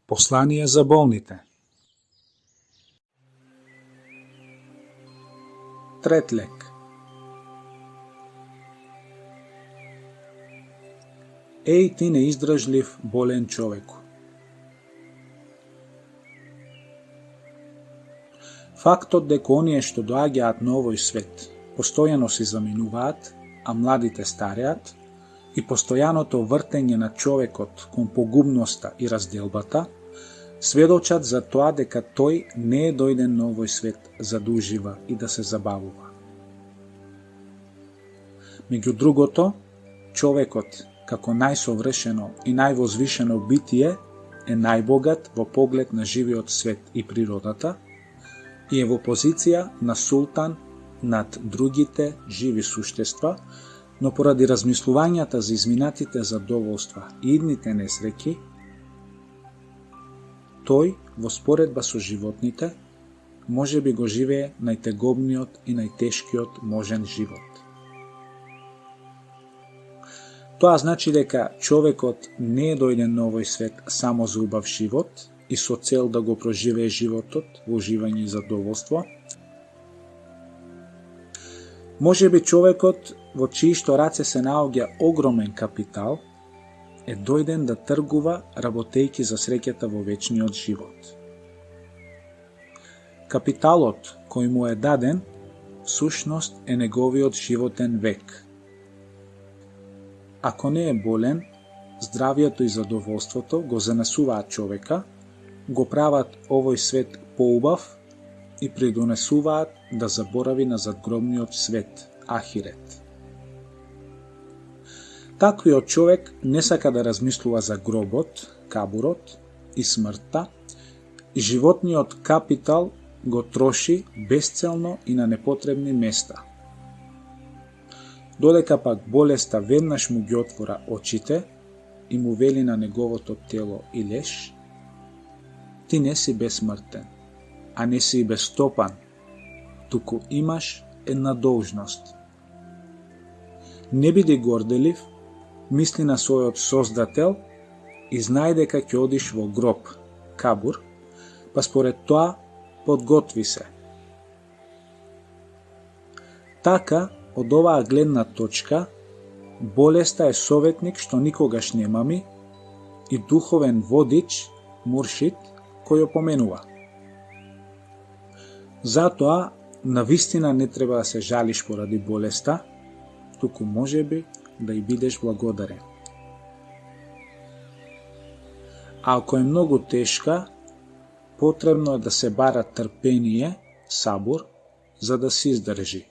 Послание за болните. Трет лек. Еј ти неиздржлив, болен човеку. Фактот дека оние што доаѓаат на овој свет постојано си заминуваат, а младите стареат, и постојаното вртење на човекот кон погубноста и разделбата сведочат за тоа дека тој не е дојден на овој свет за да ужива и да се забавува. Меѓу другото, човекот како најсовршено и највозвишено битие е најбогат во поглед на живиот свет и природата и е во позиција на султан над другите живи суштества, но поради размислувањата за изминатите задоволства и идните несреќи, тој, во споредба со животните, може би го живее најтегобниот и најтешкиот можен живот. Тоа значи дека човекот не е дојден на овој свет само за убав живот и со цел да го проживее животот во уживање и задоволство. Може би човекот во чиишто раце се наоѓа огромен капитал е дојден да тргува работејќи за среќата во вечниот живот. Капиталот кој му е даден всушност е неговиот животен век. Ако не е болен, здравието и задоволството го занесуваат човека, го прават овој свет поубав и придонесуваат да заборави на задгробниот свет, ахирет. Таквиот човек не сака да размислува за гробот, кабурот и смртта, и животниот капитал го троши безцелно и на непотребни места. Додека пак болеста веднаш му ги отвора очите и му вели на неговото тело и леш: ти не си безсмртен, а не си и безстопан, туку имаш една должност. Не биди горделив, мисли на својот Создател и знај дека ќе одиш во гроб, кабур, па според тоа подготви се. Така, од оваа гледна точка, болеста е советник што никогаш не мами и духовен водич, муршид, кој ја поменува. Затоа, навистина не треба да се жалиш поради болеста, туку можеби да и бидеш благодарен. А ако е многу тешка, потребно е да се бара трпение, сабур, за да се издржи.